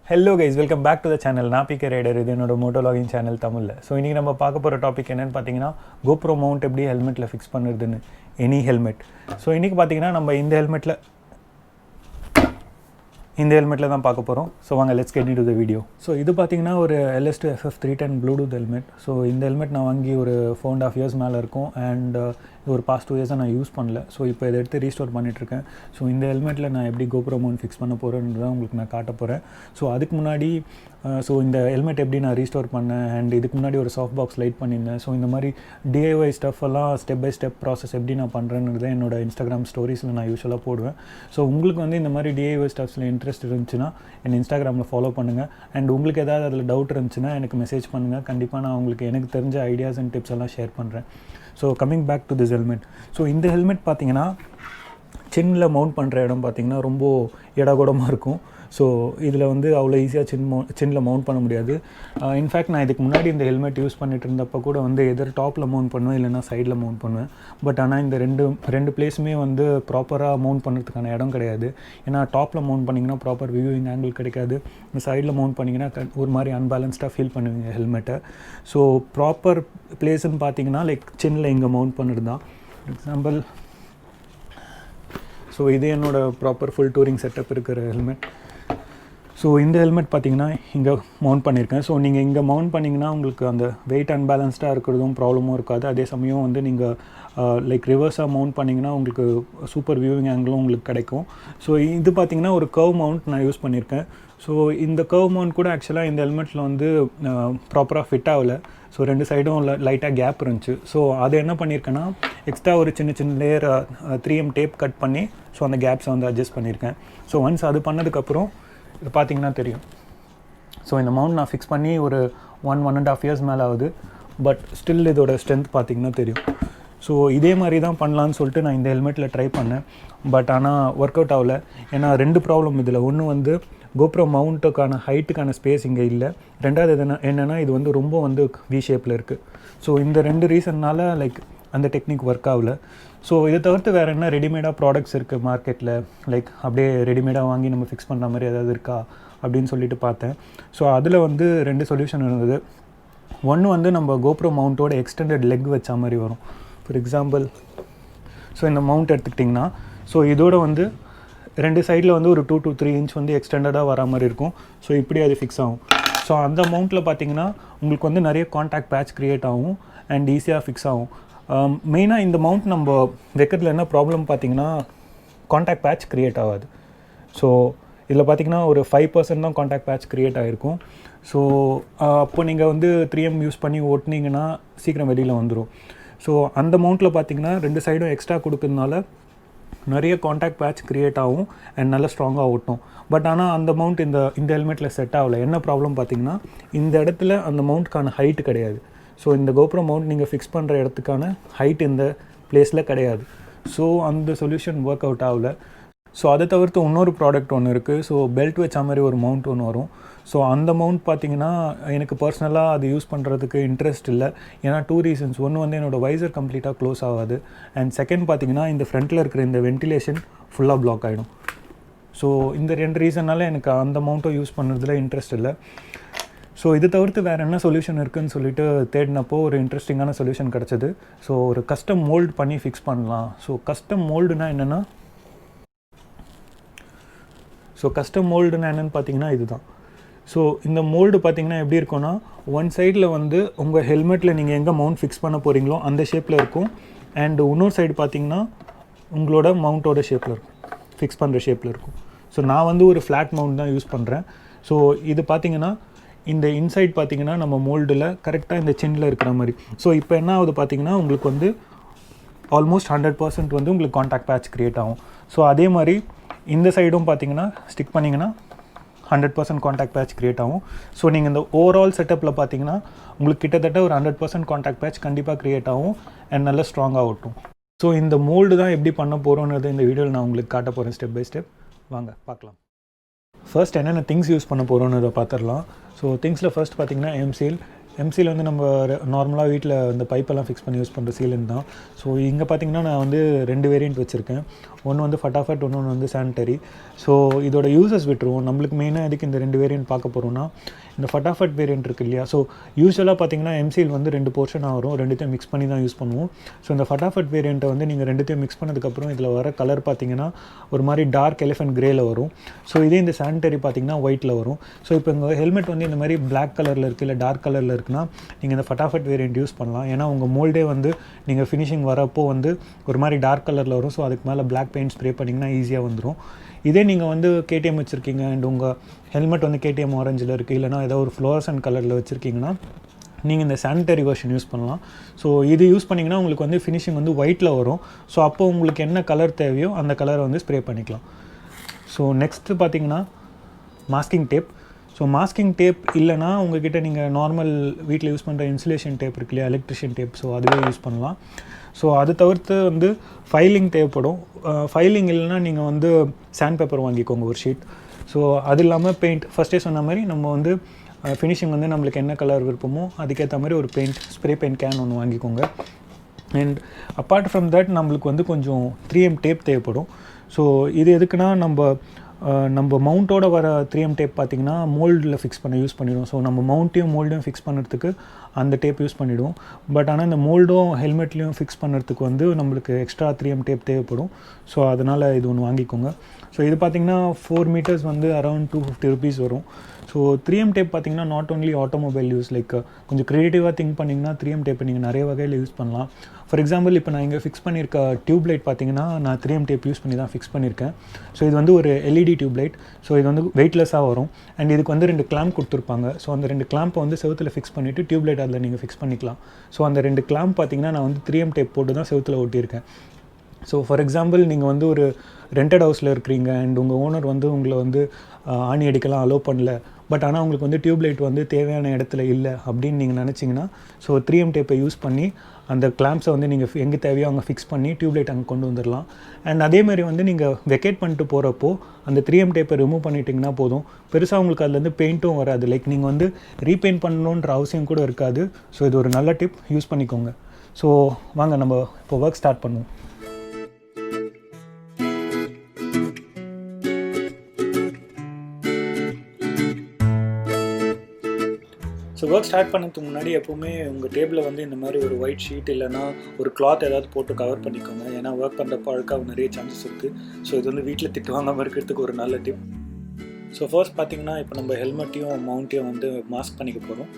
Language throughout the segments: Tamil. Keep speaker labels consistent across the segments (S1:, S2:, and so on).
S1: Hello guys, welcome back to the channel. நான் பிகே ரைடர். இது என்னோட மோட்டோ லாகிங் சேனல் தமிழில். ஸோ இன்றைக்கி நம்ம பார்க்க போகிற டாபிக் என்னென்னு பார்த்தீங்கன்னா, கோப்ரோ மவுண்ட் எப்படி ஹெல்மெட்டில் ஃபிக்ஸ் பண்ணுறதுன்னு, எனி ஹெல்மெட். ஸோ இன்றைக்கி பார்த்தீங்கன்னா நம்ம இந்த ஹெல்மெட்டில் தான் பார்க்க போகிறோம். ஸோ வாங்க, let's get into the video. So இது பார்த்தீங்கன்னா ஒரு LS2 FF310 Bluetooth helmet. So இந்த ஹெல்மெட் நான் வாங்கி ஒரு 4.5 years மேலே இருக்கும். அண்ட் இது ஒரு பாஸ்ட் 2 years நான் யூஸ் பண்ணல. ஸோ இப்போ இதை எடுத்து ரீஸ்டோர் பண்ணிகிட்ருக்கேன். ஸோ இந்த ஹெல்மெட்டில் நான் எப்படி கோப்ரோ மவுண்ட் ஃபிக்ஸ் பண்ண போகிறேன்னு தான் உங்களுக்கு நான் காட்ட போகிறேன். ஸோ அதுக்கு முன்னாடி இந்த ஹெல்மெட் எப்படி நான் ரீஸ்டோர் பண்ணேன், அண்ட் இதுக்கு முன்னாடி ஒரு சாஃப்ட் பாக்ஸ் லைட் பண்ணியிருந்தேன். ஸோ இந்த மாதிரி DIY ஸ்டெப் எல்லாம் ஸ்டெப் பை ஸ்டெப் ப்ராசஸ் எப்படி நான் பண்ணுறேன்னு என்னோட இன்ஸ்டாகிராம் ஸ்டோரிஸில் நான் யூஸ்வலாக போடுவேன். ஸோ உங்களுக்கு வந்து இந்த மாதிரி DIY ஸ்டெப்ஸில் இன்ட்ரெஸ்ட் இருந்துச்சுன்னா என் இன்ஸ்டாகிராமில் ஃபாலோ பண்ணுங்கள். அண்ட் உங்களுக்கு ஏதாவது அதில் டவுட் இருந்துச்சுன்னா எனக்கு மெசேஜ் பண்ணுங்கள். கண்டிப்பாக நான் உங்களுக்கு எனக்கு தெரிஞ்ச ஐடியாஸ் அண்ட் டிப்ஸ் எல்லாம் ஷேர் பண்ணுறேன். So coming back to this helmet. So இந்த ஹெல்மெட் பார்த்தீங்கன்னா சின்னில் மவுண்ட் பண்ணுற இடம் பார்த்திங்கன்னா ரொம்ப இடகூடமாக இருக்கும். ஸோ இதில் வந்து அவ்வளோ ஈஸியாக சின்னில் மவுண்ட் பண்ண முடியாது. இன்ஃபேக்ட் நான் இதுக்கு முன்னாடி இந்த ஹெல்மெட் யூஸ் பண்ணிட்டு இருந்தப்போ கூட வந்து எதிர் டாப்பில் மவுண்ட் பண்ணுவேன், இல்லைனா சைடில் மவுண்ட் பண்ணுவேன். பட் ஆனால் இந்த ரெண்டு பிளேஸுமே வந்து ப்ராப்பராக மவுண்ட் பண்ணுறதுக்கான இடம் கிடையாது. ஏன்னா டாப்பில் மவுண்ட் பண்ணிங்கன்னா ப்ராப்பர் வியூவிங் ஆங்கிள் கிடைக்காது. இந்த சைடில் மவுண்ட் பண்ணிங்கன்னா ஒரு மாதிரி அன்பேலன்ஸ்டாக ஃபீல் பண்ணுவீங்க ஹெல்மெட்டை. ஸோ ப்ராப்பர் பிளேஸ்ன்னு பார்த்தீங்கன்னா லைக் சின்னில் இங்கே மவுண்ட் பண்ணுறது தான். எக்ஸாம்பிள், ஸோ இது என்னோடய ப்ராப்பர் ஃபுல் டூரிங் செட்டப் இருக்கிற ஹெல்மெட். ஸோ இந்த ஹெல்மெட் பார்த்திங்கன்னா இங்கே மவுண்ட் பண்ணியிருக்கேன். ஸோ நீங்கள் இங்கே மவுண்ட் பண்ணிங்கன்னா உங்களுக்கு அந்த வெயிட் அன்பேலன்ஸ்டாக இருக்கிறதும் ப்ராப்ளமும் இருக்காது. அதே சமயம் வந்து நீங்கள் லைக் ரிவர்ஸாக மவுண்ட் பண்ணிங்கன்னா உங்களுக்கு சூப்பர் வியூவிங் ஆங்கிளும் உங்களுக்கு கிடைக்கும். ஸோ இது பார்த்திங்கன்னா ஒரு கர்வ் மவுண்ட் நான் யூஸ் பண்ணியிருக்கேன். ஸோ இந்த கர்வ் மவுண்ட் கூட ஆக்சுவலாக இந்த ஹெல்மெட்டில் வந்து ப்ராப்பராக ஃபிட் ஆகலை. ஸோ ரெண்டு சைடும் லைட்டாக கேப் இருந்துச்சு. ஸோ அதை என்ன பண்ணியிருக்கேன்னா எக்ஸ்ட்ரா ஒரு சின்ன லேயர் 3M டேப் கட் பண்ணி ஸோ அந்த கேப்ஸை வந்து அட்ஜஸ்ட் பண்ணியிருக்கேன். ஸோ ஒன்ஸ் அது பண்ணதுக்கப்புறம் இது பார்த்திங்கன்னா தெரியும். ஸோ இந்த மவுண்ட் நான் ஃபிக்ஸ் பண்ணி ஒரு 1.5 years மேலே ஆகுது. பட் ஸ்டில் இதோட ஸ்ட்ரென்த் பார்த்திங்கன்னா தெரியும். ஸோ இதே மாதிரி தான் பண்ணலான்னு சொல்லிட்டு நான் இந்த ஹெல்மெட்டில் ட்ரை பண்ணேன். பட் ஆனால் ஒர்க் அவுட் ஆகலை. ஏன்னா 2 ப்ராப்ளம் இதில். ஒன்று வந்து கோப்ரோ மவுண்ட்டுக்கான ஹைட்டுக்கான ஸ்பேஸ் இங்கே இல்லை. ரெண்டாவது என்னென்னா இது வந்து ரொம்ப வந்து வி ஷேப்பில் இருக்குது. ஸோ இந்த 2 ரீசன்னால் லைக் அந்த டெக்னிக் ஒர்க் ஆகலை. ஸோ இதை தவிர்த்து வேறு என்ன ரெடிமேடாக ப்ராடக்ட்ஸ் இருக்குது மார்க்கெட்டில், லைக் அப்படியே ரெடிமேடாக வாங்கி நம்ம ஃபிக்ஸ் பண்ணுற மாதிரி ஏதாவது இருக்கா அப்படின்னு சொல்லிட்டு பார்த்தேன். ஸோ அதில் வந்து 2 சொல்யூஷன் இருந்தது. ஒன்று வந்து நம்ம கோப்ரோ மவுண்ட்டோட எக்ஸ்டெண்டட் லெக் வச்ச மாதிரி வரும். ஃபார் எக்ஸாம்பிள், ஸோ இந்த மவுண்ட் எடுத்துக்கிட்டிங்கன்னா ஸோ இதோட வந்து 2 சைடில் வந்து ஒரு 2 to 3 inch வந்து எக்ஸ்டெண்டடாக வர மாதிரி இருக்கும். ஸோ இப்படி அது ஃபிக்ஸ் ஆகும். ஸோ அந்த மவுண்ட்டில் பார்த்திங்கன்னா உங்களுக்கு வந்து நிறைய காண்டாக்ட் பேட்ச் க்ரியேட் ஆகும் அண்ட் ஈஸியாக ஃபிக்ஸ் ஆகும். மெயினாக இந்த மவுண்ட் நம்ம வைக்கிறதுல என்ன ப்ராப்ளம் பார்த்திங்கன்னா காண்டாக்ட் பேட்ச் க்ரியேட் ஆகாது. ஸோ இதில் பார்த்திங்கன்னா ஒரு 5% தான் காண்டாக்ட் பேட்ச் க்ரியேட் ஆகிருக்கும். ஸோ அப்போ நீங்கள் வந்து 3M யூஸ் பண்ணி ஓட்டினீங்கன்னா சீக்கிரம் வெளியில் வந்துடும். ஸோ அந்த மவுண்ட்டில் பார்த்திங்கன்னா 2 சைடும் எக்ஸ்ட்ரா கொடுக்கறதுனால நிறைய காண்டாக்ட் பேட்ச் க்ரியேட் ஆகும் அண்ட் நல்லா ஸ்ட்ராங்காக ஓட்டும். பட் ஆனால் அந்த மவுண்ட் இந்த ஹெல்மெட்டில் செட் ஆகலை. என்ன ப்ராப்ளம் பார்த்திங்கன்னா இந்த இடத்துல அந்த மவுண்ட்கான ஹைட்டு கிடையாது. ஸோ இந்த கோப்ரோ மவுண்ட் நீங்கள் ஃபிக்ஸ் பண்ணுற இடத்துக்கான ஹைட் இந்த பிளேஸில் கிடையாது. ஸோ அந்த சொல்யூஷன் ஒர்க் அவுட் ஆகலை. ஸோ அதை தவிர்த்து இன்னொரு ப்ராடக்ட் ஒன்று இருக்குது. ஸோ பெல்ட் வச்ச மாதிரி ஒரு மவுண்ட் ஒன்று வரும். ஸோ அந்த மவுண்ட் பார்த்திங்கன்னா எனக்கு பர்சனலாக அது யூஸ் பண்ணுறதுக்கு இன்ட்ரெஸ்ட் இல்லை. ஏன்னா 2 reasons. ஒன்று வந்து என்னோடய வைசர் கம்ப்ளீட்டாக க்ளோஸ் ஆகாது. அண்ட் செகண்ட் பார்த்திங்கன்னா இந்த ஃப்ரண்ட்டில் இருக்கிற இந்த வென்டிலேஷன் ஃபுல்லாக பிளாக் ஆகிடும். ஸோ இந்த 2 ரீசனால் எனக்கு அந்த மவுண்ட்டை யூஸ் பண்ணுறதுல இன்ட்ரெஸ்ட் இல்லை. ஸோ இது தவிர்த்து வேறு என்ன சொல்யூஷன் இருக்குதுன்னு சொல்லிட்டு தேடினப்போ ஒரு இன்ட்ரெஸ்டிங்கான சொல்யூஷன் கிடச்சிது. ஸோ ஒரு கஸ்டம் மோல்டு பண்ணி ஃபிக்ஸ் பண்ணலாம். ஸோ கஸ்டம் மோல்டுனா என்னென்னு பார்த்தீங்கன்னா இதுதான். ஸோ இந்த மோல்டு பார்த்திங்கன்னா எப்படி இருக்கும்னா, ஒன் சைடில் வந்து உங்கள் ஹெல்மெட்டில் நீங்கள் எங்கே மவுண்ட் ஃபிக்ஸ் பண்ண போகிறீங்களோ அந்த ஷேப்பில் இருக்கும். அண்ட் இன்னொரு சைடு பார்த்திங்கன்னா உங்களோட மவுண்ட்டோட ஷேப்பில் இருக்கும், ஃபிக்ஸ் பண்ணுற ஷேப்பில் இருக்கும். ஸோ நான் வந்து ஒரு ஃப்ளாட் மவுண்ட் தான் யூஸ் பண்ணுறேன். ஸோ இது பார்த்திங்கன்னா இந்த இன்சைட் பார்த்திங்கன்னா நம்ம மோல்டில் கரெக்டாக இந்த சின்னில் இருக்கிற மாதிரி. ஸோ இப்போ என்ன ஆகுது பார்த்திங்கன்னா உங்களுக்கு வந்து ஆல்மோஸ்ட் 100% வந்து உங்களுக்கு காண்டாக்ட் பேட்ச் க்ரியேட் ஆகும். ஸோ அதே மாதிரி இந்த சைடும் பார்த்திங்கன்னா ஸ்டிக் பண்ணிங்கன்னா 100% காண்டாக்ட் பேட்ச் க்ரியேட் ஆகும். ஸோ நீங்கள் இந்த ஓவரால் செட்டப்பில் பார்த்திங்கன்னா உங்களுக்கு கிட்டத்தட்ட ஒரு 100% காண்டாக்ட் பேட்ச் கண்டிப்பாக க்ரியேட் ஆகும் அண்ட் நல்லா ஸ்ட்ராங்காக ஓட்டும். ஸோ இந்த மோல்டு தான் எப்படி பண்ண போகிறோன்றது இந்த வீடியோவில் நான் உங்களுக்கு காட்ட போகிறேன் ஸ்டெப் பை ஸ்டெப். வாங்க பார்க்கலாம். ஃபர்ஸ்ட் என்னென்ன திங்ஸ் யூஸ் பண்ண போகிறோன்னு இதை பார்த்துடலாம். ஸோ திங்ஸில் ஃபர்ஸ்ட் பார்த்திங்கன்னா எம்சீல். எம்சியில் வந்து நம்ம நார்மலாக வீட்டில் இந்த பைப்பெல்லாம் ஃபிக்ஸ் பண்ணி யூஸ் பண்ணுற சீலன் தான். ஸோ இங்கே பார்த்திங்கன்னா நான் வந்து 2 வேரியண்ட் வச்சுருக்கேன். ஒன்று வந்து ஃபட்டாஃபட், ஒன்று வந்து சானிட்டரி. ஸோ இதோட யூசஸ் விட்டுருவோம். நம்மளுக்கு மெயினாக எதுக்கு இந்த 2 வேரியண்ட் பார்க்க போகிறோம்னா, இந்த ஃபட்டாஃபட் வேரியண்ட் இருக்குது இல்லையா. ஸோ யூஸ்வலாக பார்த்திங்கன்னா எம்சியில் வந்து 2 போர்ஷனாக வரும், 2த்தையும் மிக்ஸ் பண்ணி தான் யூஸ் பண்ணுவோம். ஸோ இந்த ஃபட்டாஃபட் வேரியண்ட்டை வந்து நீங்கள் 2த்தையும் மிக்ஸ் பண்ணதுக்கப்புறம் இதில் வர கலர் பார்த்திங்கன்னா ஒரு மாதிரி டார்க் எலிஃபென்ட் கிரேயில் வரும். ஸோ இதே இந்த சானிட்டரி பார்த்திங்கன்னா ஒயிட்டில் வரும். ஸோ இப்போ உங்கள் ஹெல்மெட் வந்து இந்த மாதிரி பிளாக் கலரில் இருக்குது இல்லை டார்க் கலரில் இருக்குன்னா நீங்கள் இந்த ஃபட்டாஃபட் வேரியண்ட் யூஸ் பண்ணலாம். ஏன்னா உங்கள் மோல்டே வந்து நீங்கள் ஃபினிஷிங் வரப்போ வந்து ஒரு மாதிரி டார்க் கலரில் வரும். ஸோ அதுக்கு மேலே பிளாக் பெயிண்ட் ஸ்ப்ரே பண்ணிங்கன்னா ஈஸியாக வந்துடும். இதே நீங்கள் வந்து கேடிஎம் வச்சுருக்கீங்க அண்ட் உங்கள் ஹெல்மெட் வந்து கேடிஎம் ஆரஞ்சில் இருக்குது, இல்லைனா ஏதோ ஒரு ஃப்ளோரசன்ட் கலரில் வச்சுருக்கீங்கன்னா நீங்கள் இந்த சானிட்டரி வெர்ஷன் யூஸ் பண்ணலாம். ஸோ இது யூஸ் பண்ணிங்கன்னா உங்களுக்கு வந்து ஃபினிஷிங் வந்து ஒயிட்டில் வரும். ஸோ அப்போ உங்களுக்கு என்ன கலர் தேவையோ அந்த கலரை வந்து ஸ்ப்ரே பண்ணிக்கலாம். ஸோ நெக்ஸ்ட்டு பார்த்திங்கன்னா masking tape. So masking tape இல்லைனா உங்கள்கிட்ட நீங்கள் நார்மல் வீட்டில் யூஸ் பண்ணுற இன்சுலேஷன் டேப் இருக்கு இல்லையா, எலக்ட்ரிஷியன் டேப், ஸோ அதுவே யூஸ் பண்ணலாம். ஸோ அது தவிர்த்து வந்து ஃபைலிங் தேவைப்படும். ஃபைலிங் இல்லைனா நீங்கள் வந்து சாண்ட் பேப்பர் வாங்கிக்கோங்க ஒரு ஷீட். ஸோ அது இல்லாமல் பெயிண்ட், ஃபஸ்ட்டே சொன்ன மாதிரி நம்ம வந்து ஃபினிஷிங் வந்து நம்மளுக்கு என்ன கலர் விருப்பமோ அதுக்கேற்ற மாதிரி ஒரு பெயிண்ட், ஸ்ப்ரே பெயிண்ட் கேன் ஒன்று வாங்கிக்கோங்க. அண்ட் அப்பார்ட் ஃப்ரம் தட் நம்மளுக்கு வந்து கொஞ்சம் 3M டேப் தேவைப்படும். ஸோ இது எதுக்குன்னா நம்ம மவுண்ட்டோட வர 3M டேப் பார்த்திங்கன்னா மோல்டில் ஃபிக்ஸ் பண்ண யூஸ் பண்ணிவிடுவோம். ஸோ நம்ம மவுண்ட்டையும் மோல்டையும் ஃபிக்ஸ் பண்ணுறதுக்கு அந்த டேப் யூஸ் பண்ணிவிடுவோம். பட் ஆனால் இந்த மோல்டும் ஹெல்மெட்லேயும் ஃபிக்ஸ் பண்ணுறதுக்கு வந்து நம்மளுக்கு எக்ஸ்ட்ரா 3M டேப் தேவைப்படும். ஸோ அதனால் இது ஒன்று வாங்கிக்கோங்க. ஸோ இது பார்த்திங்கன்னா 4 மீட்டர்ஸ் வந்து அரௌண்ட் 250 rupees வரும். ஸோ 3M டேப் பார்த்திங்கன்னா not only automobile use, like கொஞ்சம் க்ரியேட்டிவாக திங்க் பண்ணிங்கன்னா 3M டேப்பை நீங்கள் நிறைய வகையில் யூஸ் பண்ணலாம். ஃபார் எக்ஸாம்பிள் இப்போ நான் இங்கே ஃபிக்ஸ் பண்ணியிருக்க டியூப் லைட் பார்த்திங்கன்னா நான் 3M டேப் யூஸ் பண்ணி தான் ஃபிக்ஸ் பண்ணியிருக்கேன். ஸோ இது வந்து ஒரு LED டியூப் லைட். ஸோ இது வந்து வெயிட்லெஸ்ஸாக வரும். அண்ட் இதுக்கு வந்து 2 கிளாம்ப் கொடுத்துருப்பாங்க. ஸோ அந்த 2 கிளாம்பை வந்து செவுத்தில் ஃபிக்ஸ் பண்ணிவிட்டு டியூப் லைட் அதில் நீங்கள் ஃபிக்ஸ் பண்ணிக்கலாம். ஸோ அந்த 2 கிளாம்ப் பார்த்திங்கன்னா நான் வந்து 3M டேப் போட்டு தான் செவுத்தில் ஒட்டியிருக்கேன். ஸோ ஃபார் எக்ஸாம்பிள் நீங்கள் வந்து ஒரு ரெண்டட் ஹவுஸில் இருக்கிறீங்க அண்ட் உங்கள் ஓனர் வந்து உங்களை வந்து ஆணி அடிக்கலாம் அலோவ் பண்ணல, பட் ஆனால் உங்களுக்கு வந்து டியூப் லைட் வந்து தேவையான இடத்துல இல்லை அப்படின்னு நீங்கள் நினச்சிங்கன்னா ஸோ 3M டேப்பை யூஸ் பண்ணி அந்த கிளாம்ப்ஸை வந்து நீங்கள் எங்கே தேவையோ அங்கே ஃபிக்ஸ் பண்ணி டியூப் லைட் அங்கே கொண்டு வந்துடலாம். அண்ட் அதேமாதிரி வந்து நீங்கள் வெக்கேட் பண்ணிட்டு போகிறப்போ அந்த 3M டேப்பை ரிமூவ் பண்ணிட்டிங்கன்னா போதும், பெருசாக உங்களுக்கு அதுலேருந்து பெயிண்ட்டும் வராது. லைக் நீங்கள் வந்து ரீபெயிண்ட் பண்ணணுன்ற அவசியம் கூட இருக்காது. ஸோ இது ஒரு நல்ல டிப், யூஸ் பண்ணிக்கோங்க. ஸோ வாங்க நம்ம இப்போ ஒர்க் ஸ்டார்ட் பண்ணுவோம். ஸோ ஒர்க் ஸ்டார்ட் பண்ணதுக்கு முன்னாடி எப்போவுமே உங்கள் டேபிளில் வந்து இந்த மாதிரி ஒரு ஒயிட் ஷீட் இல்லைனா ஒரு கிளாத் ஏதாவது போட்டு கவர் பண்ணிக்கோங்க. ஏன்னா ஒர்க் பண்ணுறப்போ அழுக்காக நிறைய சான்சஸ் இருக்குது. ஸோ இது வந்து வீட்டில் திட்டு வாங்காமல் இருக்கிறதுக்கு ஒரு நல்ல டிப். ஸோ ஃபர்ஸ்ட் பார்த்திங்கன்னா இப்போ நம்ம ஹெல்மெட்டையும் மவுண்ட்டையும் வந்து மாஸ்க் பண்ணிக்க போகிறோம்.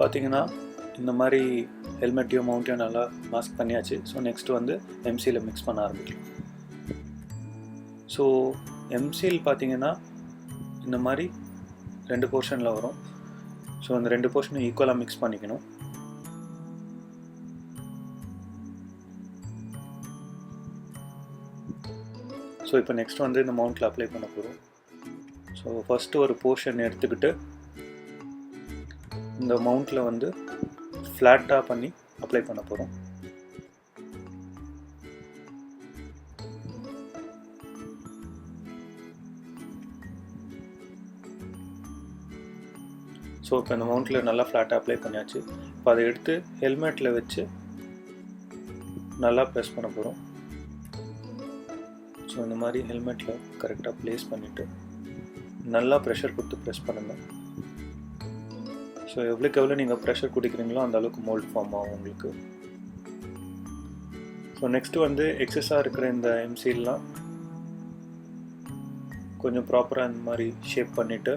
S1: பார்த்திங்கன்னா இந்த மாதிரி ஹெல்மெட்டையும் மவுண்ட்டையும் நல்லா மாஸ்க் பண்ணியாச்சு. ஸோ நெக்ஸ்ட்டு வந்து எம்சியில் மிக்ஸ் பண்ண ஆரம்பிக்கலாம். ஸோ எம்சில் பார்த்திங்கன்னா இந்த மாதிரி 2 போர்ஷனில் வரும். ஸோ அந்த 2 போர்ஷனும் ஈக்குவலாக மிக்ஸ் பண்ணிக்கணும். ஸோ இப்போ நெக்ஸ்ட் வந்து இந்த மவுண்ட்டில் அப்ளை பண்ண போகிறோம். ஸோ ஃபஸ்ட்டு ஒரு போர்ஷன் எடுத்துக்கிட்டு இந்த மவுண்ட்டில் வந்து ஃப்ளாட்டாக பண்ணி அப்ளை பண்ண போகிறோம். ஸோ இப்போ இந்த மவுண்ட்டில் நல்லா ஃப்ளாட்டாக அப்ளை பண்ணியாச்சு. இப்போ அதை எடுத்து ஹெல்மெட்டில் வச்சு நல்லா ப்ரெஸ் பண்ண போகிறோம். ஸோ இந்த மாதிரி ஹெல்மெட்டில் கரெக்டாக ப்ளேஸ் பண்ணிவிட்டு நல்லா ப்ரெஷர் கொடுத்து ப்ரெஸ் பண்ணுங்கள். ஸோ எவ்வளோக்கு எவ்வளோ நீங்கள் ப்ரெஷர் குடிக்கிறீங்களோ அந்த அளவுக்கு மோல்ட் ஃபார்ம் ஆகும் உங்களுக்கு. ஸோ நெக்ஸ்ட்டு வந்து எக்ஸஸாக இருக்கிற இந்த எம்சிலாம் கொஞ்சம் ப்ராப்பராக இந்த மாதிரி ஷேப் பண்ணிவிட்டு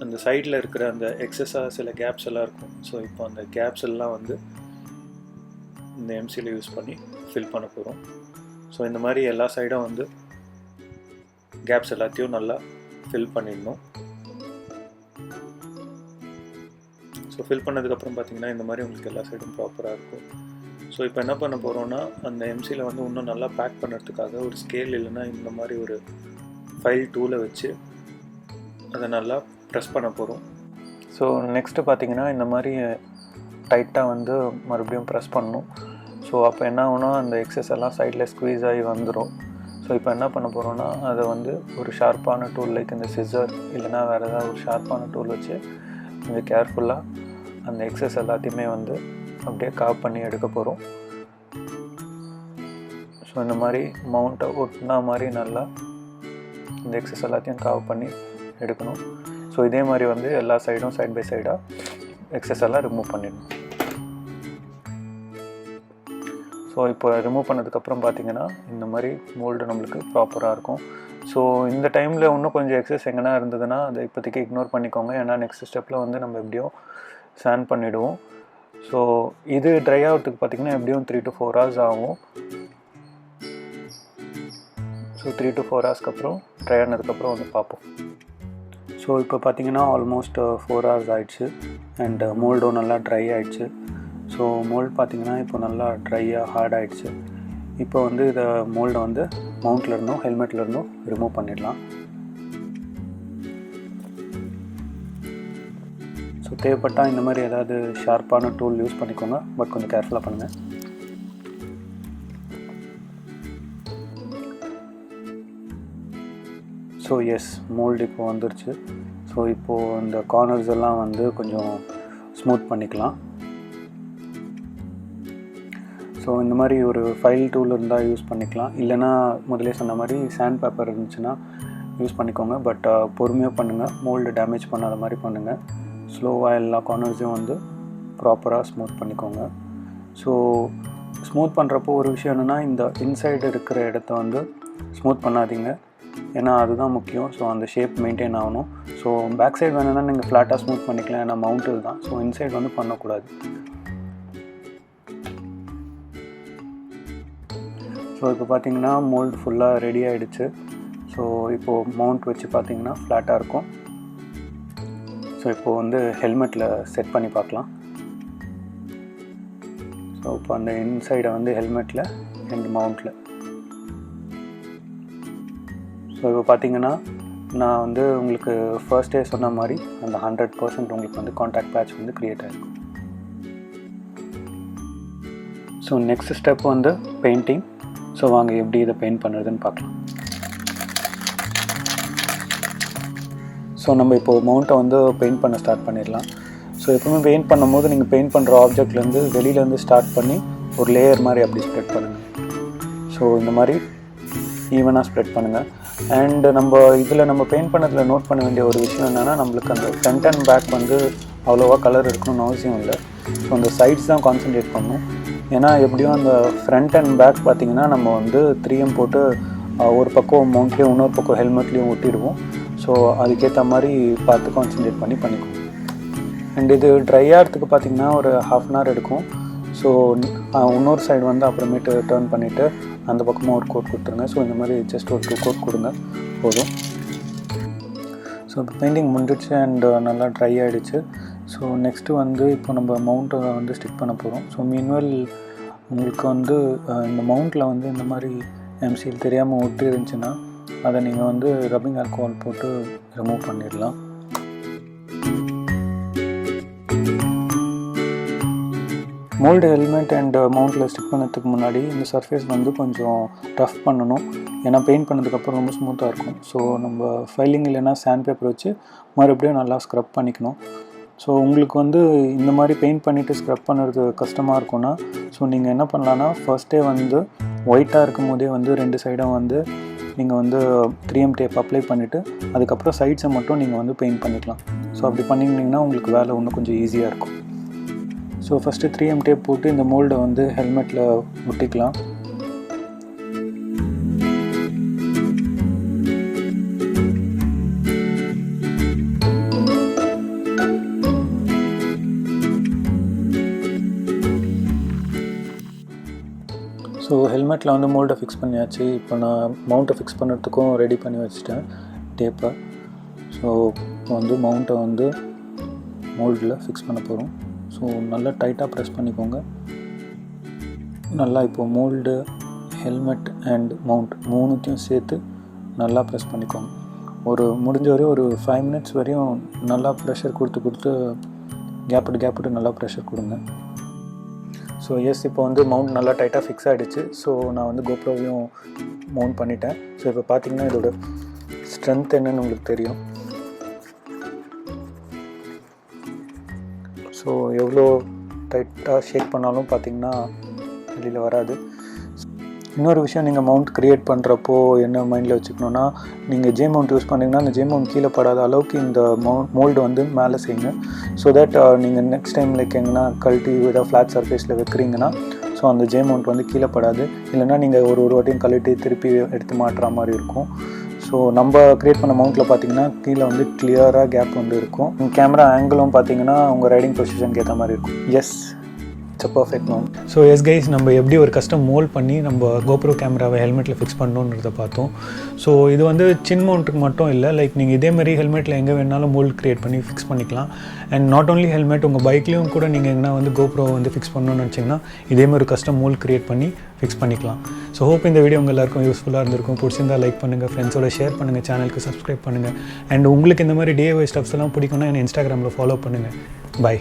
S1: அந்த சைடில் இருக்கிற அந்த எக்ஸஸாக சில கேப்ஸ் எல்லாம் இருக்கும். ஸோ இப்போ அந்த கேப்ஸ் எல்லாம் வந்து இந்த எம்சியில் யூஸ் பண்ணி ஃபில் பண்ண போகிறோம். ஸோ இந்த மாதிரி எல்லா சைடும் வந்து கேப்ஸ் எல்லாத்தையும் நல்லா ஃபில் பண்ணிடணும். ஸோ ஃபில் பண்ணதுக்கப்புறம் பார்த்திங்கன்னா இந்த மாதிரி உங்களுக்கு எல்லா சைடும் ப்ராப்பராக இருக்கும். ஸோ இப்போ என்ன பண்ண போகிறோன்னா அந்த எம்சியில் வந்து இன்னும் நல்லா பேக் பண்ணுறதுக்காக ஒரு ஸ்கேல் இல்லைன்னா இந்த மாதிரி ஒரு ஃபைல் டூலை வச்சு அதை நல்லா ப்ரெஸ் பண்ண போகிறோம். ஸோ நெக்ஸ்ட்டு பார்த்திங்கன்னா இந்த மாதிரி டைட்டாக வந்து மறுபடியும் ப்ரெஸ் பண்ணணும். ஸோ அப்போ என்ன ஆகுனா அந்த எக்ஸஸ் எல்லாம் சைடில் ஸ்க்வீஸ் ஆகி வந்துடும். ஸோ இப்போ என்ன பண்ண போகிறோன்னா அதை வந்து ஒரு ஷார்ப்பான டூல் லைக் இந்த சிசர் இல்லைனா வேறு ஏதாவது ஒரு ஷார்ப்பான டூல் வச்சு கொஞ்சம் கேர்ஃபுல்லாக அந்த எக்ஸஸ் எல்லாத்தையுமே வந்து அப்படியே காவ் பண்ணி எடுக்க போகிறோம். ஸோ இந்த மாதிரி மவுண்ட்டை ஒட்டினா மாதிரி நல்லா இந்த எக்ஸஸ் எல்லாத்தையும் காவ் பண்ணி எடுக்கணும். ஸோ இதே மாதிரி வந்து எல்லா சைடும் சைட் பை சைடாக எக்ஸஸ் எல்லாம் ரிமூவ் பண்ணிடணும். ஸோ இப்போ ரிமூவ் பண்ணதுக்கப்புறம் பார்த்திங்கன்னா இந்த மாதிரி மோல்டு நம்மளுக்கு ப்ராப்பராக இருக்கும். ஸோ இந்த டைமில் இன்னும் கொஞ்சம் எக்ஸஸ் எங்கன்னா இருந்ததுன்னா அதை இப்போதைக்கு இக்னோர் பண்ணிக்கோங்க. ஏன்னா நெக்ஸ்ட் ஸ்டெப்பில் வந்து நம்ம எப்படியும் சாண்ட் பண்ணிவிடுவோம். ஸோ இது ட்ரை ஆகிறதுக்கு பார்த்திங்கன்னா எப்படியும் 3 to 4 hours ஆகும். ஸோ 3 to 4 hours அப்புறம் ட்ரை ஆனதுக்கப்புறம் வந்து பார்ப்போம். ஸோ இப்போ பார்த்திங்கன்னா ஆல்மோஸ்ட் 4 hours ஆகிடுச்சு அண்ட் மோல்டும் நல்லா ட்ரை ஆகிடுச்சு. ஸோ மோல்டு பார்த்திங்கன்னா இப்போ நல்லா ட்ரையாக ஹார்ட் ஆகிடுச்சு. இப்போ வந்து இதை மோல்டை வந்து மவுண்ட்லேருந்தும் ஹெல்மெட்லேருந்தும் ரிமூவ் பண்ணிடலாம். ஸோ தேவைப்பட்டால் இந்த மாதிரி ஏதாவது ஷார்ப்பான டூல் யூஸ் பண்ணிக்கோங்க, பட் கொஞ்சம் கேர்ஃபுல்லாக பண்ணுங்கள். ஸோ எஸ், மோல்டு இப்போ வந்துருச்சு. ஸோ இப்போது இந்த கார்னர்ஸ் எல்லாம் வந்து கொஞ்சம் ஸ்மூத் பண்ணிக்கலாம். ஸோ இந்த மாதிரி ஒரு ஃபைல் டூல் இருந்தால் யூஸ் பண்ணிக்கலாம், இல்லைனா முதலே சொன்ன மாதிரி சாண்ட் பேப்பர் இருந்துச்சுன்னா யூஸ் பண்ணிக்கோங்க. பட் பொறுமையாக பண்ணுங்கள், மோல்டு டேமேஜ் பண்ணாத மாதிரி பண்ணுங்கள். ஸ்லோவாக எல்லா கார்னர்ஸையும் வந்து ப்ராப்பராக ஸ்மூத் பண்ணிக்கோங்க. ஸோ ஸ்மூத் பண்ணுறப்போ ஒரு விஷயம் என்னென்னா, இந்த இன்சைடு இருக்கிற இடத்த வந்து ஸ்மூத் பண்ணாதீங்க, ஏன்னா அதுதான் முக்கியம். ஸோ அந்த ஷேப் மெயின்டைன் ஆகணும். ஸோ பேக் சைடு வேணும்னா நீங்கள் ஃப்ளாட்டாக ஸ்மூத் பண்ணிக்கலாம், ஏன்னா மவுண்ட் தான். ஸோ இன்சைடு வந்து பண்ணக்கூடாது. ஸோ இப்போ பார்த்திங்கன்னா மோல்டு ஃபுல்லாக ரெடி ஆகிடுச்சு. ஸோ இப்போது மவுண்ட் வச்சு பார்த்திங்கன்னா ஃப்ளாட்டாக இருக்கும். ஸோ இப்போது வந்து ஹெல்மெட்டில் செட் பண்ணி பார்க்கலாம். ஸோ இப்போ அந்த இன்சைடை வந்து ஹெல்மெட்டில் அண்ட் மவுண்ட்டில். ஸோ இப்போ பார்த்திங்கன்னா நான் வந்து உங்களுக்கு ஃபர்ஸ்டே சொன்ன மாதிரி அந்த 100% உங்களுக்கு வந்து காண்டாக்ட் பேட்ச் வந்து க்ரியேட் ஆகிருக்கும். ஸோ நெக்ஸ்ட் ஸ்டெப் வந்து பெயிண்டிங். ஸோ வாங்க எப்படி இதை பெயிண்ட் பண்ணுறதுன்னு பார்க்கலாம். ஸோ நம்ம இப்போது மவுண்ட்டை வந்து பெயிண்ட் பண்ண ஸ்டார்ட் பண்ணிடலாம். ஸோ எப்பவுமே பெயிண்ட் பண்ணும்போது நீங்கள் பெயிண்ட் பண்ணுற ஆப்ஜெக்ட்லேருந்து வெளியிலேருந்து ஸ்டார்ட் பண்ணி ஒரு லேயர் மாதிரி அப்படி ஸ்ப்ரெட் பண்ணுங்கள். ஸோ இந்த மாதிரி ஈவனாக ஸ்ப்ரெட் பண்ணுங்கள். அண்டு நம்ம பெயிண்ட் பண்ணதில் நோட் பண்ண வேண்டிய ஒரு விஷயம் என்னென்னா, நம்மளுக்கு அந்த ஃப்ரண்ட் அண்ட் பேக் வந்து அவ்வளோவா கலர் இருக்கணும்னு அவசியம் இல்லை. ஸோ அந்த சைட்ஸ் தான் கான்சன்ட்ரேட் பண்ணணும். ஏன்னா எப்படியும் அந்த ஃப்ரண்ட் அண்ட் பேக் பார்த்திங்கன்னா நம்ம வந்து 3M போட்டு ஒரு பக்கம் மவுண்ட்லேயும் இன்னொரு பக்கம் ஹெல்மெட்லேயும் ஒட்டிடுவோம். ஸோ அதுக்கேற்ற மாதிரி பார்த்து கான்சன்ட்ரேட் பண்ணிக்கோங்க. அண்ட் இது ட்ரை ஆகிறதுக்கு பார்த்திங்கன்னா ஒரு 1/2 hour எடுக்கும். ஸோ இன்னொரு சைடு வந்து அப்புறமேட்டு டர்ன் பண்ணிவிட்டு அந்த பக்கமாக ஒரு கோட் கொடுத்துருங்க. ஸோ இந்த மாதிரி ஜஸ்ட் ஒரு 2 கோட் கொடுங்க போதும். ஸோ இப்போ பெயிண்டிங் முடிஞ்சிடுச்சு அண்ட் நல்லா ட்ரை ஆகிடுச்சு. ஸோ நெக்ஸ்ட்டு வந்து இப்போ நம்ம மவுண்ட்டை வந்து ஸ்டிக் பண்ண போகிறோம். ஸோ மீன்வெல் உங்களுக்கு வந்து இந்த மவுண்ட்டில் வந்து இந்த மாதிரி எம்சில் தெரியாமல் ஒட்டி இருந்துச்சுன்னா அதை நீங்கள் வந்து ரப்பிங் ஆல்கோஹால் போட்டு ரிமூவ் பண்ணிடலாம். மோல்டு ஹெல்மெட் அண்ட் மவுண்ட்டில் ஸ்டிக் பண்ணதுக்கு முன்னாடி இந்த சர்ஃபேஸ் வந்து கொஞ்சம் ரஃப் பண்ணணும், ஏன்னா பெயிண்ட் பண்ணதுக்கப்புறம் ரொம்ப ஸ்மூத்தாக இருக்கும். ஸோ நம்ம ஃபைலிங் இல்லைன்னா சாண்ட் பேப்பர் வச்சு மறுபடியும் நல்லா ஸ்க்ரப் பண்ணிக்கணும். ஸோ உங்களுக்கு வந்து இந்த மாதிரி பெயிண்ட் பண்ணிவிட்டு ஸ்க்ரப் பண்ணுறது கஷ்டமாக இருக்கும்னா, ஸோ நீங்கள் என்ன பண்ணலான்னா, ஃபர்ஸ்ட்டே வந்து ஒயிட்டாக இருக்கும் போதே வந்து 2 சைடும் வந்து நீங்கள் வந்து 3M டேப் அப்ளை பண்ணிவிட்டு அதுக்கப்புறம் சைட்ஸை மட்டும் நீங்கள் வந்து பெயிண்ட் பண்ணிக்கலாம். ஸோ அப்படி பண்ணிங்கன்னா உங்களுக்கு வேலை இன்னும் கொஞ்சம் ஈஸியாக இருக்கும். ஸோ ஃபஸ்ட்டு 3M டேப் போட்டு இந்த மோல்டை வந்து ஹெல்மெட்டில் ஒட்டிக்கலாம். ஸோ ஹெல்மெட்டில் வந்து மோல்டை ஃபிக்ஸ் பண்ணியாச்சு. இப்போ நான் மவுண்ட்டை ஃபிக்ஸ் பண்ணுறதுக்கும் ரெடி பண்ணி வச்சுட்டேன் டேப்பை. ஸோ இப்போ வந்து மவுண்ட்டை வந்து மோல்டில் ஃபிக்ஸ் பண்ண போகிறோம். ஸோ நல்லா டைட்டாக ப்ரெஸ் பண்ணிக்கோங்க. நல்லா இப்போது மோல்டு, ஹெல்மெட் அண்ட் மவுண்ட் 3த்தையும் சேர்த்து நல்லா ப்ரெஸ் பண்ணிக்கோங்க. முடிஞ்ச வரையும் ஒரு 5 minutes வரையும் நல்லா ப்ரெஷர் கொடுத்து கேப் நல்லா ப்ரெஷர் கொடுங்க. ஸோ எஸ், இப்போ வந்து மவுண்ட் நல்லா டைட்டாக ஃபிக்ஸ் ஆகிடுச்சு. ஸோ நான் வந்து கோப்ரோவையும் மவுண்ட் பண்ணிட்டேன். ஸோ இப்போ பார்த்தீங்கன்னா இதோட ஸ்ட்ரென்த் என்னன்னு உங்களுக்கு தெரியும். ஸோ எவ்வளோ டைட்டாக ஷேக் பண்ணாலும் பார்த்தீங்கன்னா வெளியில் வராது. இன்னொரு விஷயம், நீங்கள் மவுண்ட் க்ரியேட் பண்ணுறப்போ என்ன மைண்டில் வச்சுக்கணுன்னா, நீங்கள் ஜே மவுண்ட் யூஸ் பண்ணிங்கன்னா அந்த ஜே மவுண்ட் கீழே படாத அளவுக்கு இந்த மோல்டு வந்து மேலே செய்யுங்க. ஸோ தட் நீங்கள் நெக்ஸ்ட் டைம் லைக் எங்கன்னா கழட்டி ஏதாவது ஃப்ளாட் சர்ஃபேஸில் வைக்கிறீங்கன்னா ஸோ அந்த ஜே மவுண்ட் வந்து கீழே படாது. இல்லைனா நீங்கள் ஒரு வாட்டியும் கழட்டி திருப்பி எடுத்து மாட்டுற மாதிரி இருக்கும். ஸோ நம்ம க்ரியேட் பண்ண மவுண்ட்டில் பார்த்தீங்கன்னா கீழே வந்து கிளியராக கேப் வந்து இருக்கும். கேமரா ஆங்கிளும் பார்த்தீங்கன்னா உங்கள் ரைடிங் பொசிஷனுக்கு ஏற்ற மாதிரி இருக்கும். Yes, it's a perfect mount. So yes guys, நம்ம எப்படி ஒரு கஸ்டம் மோல்ட் பண்ணி நம்ம கோப்ரோ கேமராவை ஹெல்மெட்டில் ஃபிக்ஸ் பண்ணணுன்றதை பார்த்தோம். ஸோ இது வந்து சின் மவுண்ட்டுக்கு மட்டும் இல்லை, லைக் நீங்கள் இதேமாதிரி ஹெல்மெட்டில் எங்கே வேணாலும் மோல்ட் க்ரியேட் பண்ணி ஃபிக்ஸ் பண்ணிக்கலாம். அண்ட் நாட் ஓன்லி ஹெல்மெட், உங்கள் பைக்லேயும் கூட நீங்கள் எங்கன்னா வந்து கோப்ரோ வந்து ஃபிக்ஸ் பண்ணணும்னு நினச்சிங்கன்னா இதேமாதிரி கஸ்டம் மோல்ட் க்ரியேட் பண்ணி ஃபிக்ஸ் பண்ணிக்கலாம். ஸோ ஹோப் இந்த வீடியோ உங்கள் எல்லாருக்கும் யூஸ்ஃபுல்லாக இருந்திருக்கும். பிடிச்சிருந்தால் லைக் பண்ணுங்கள், ஃப்ரெண்ட்ஸோட ஷேர் பண்ணுங்கள், சேனலுக்கு சப்ஸ்கிரைப் பண்ணுங்கள். அண்ட் உங்களுக்கு இந்த மாதிரி DIY ஸ்டப்ஸ் எல்லாம் பிடிக்கும்னா என்னை இன்ஸ்டாகிராமில் ஃபாலோ பண்ணுங்கள். பை.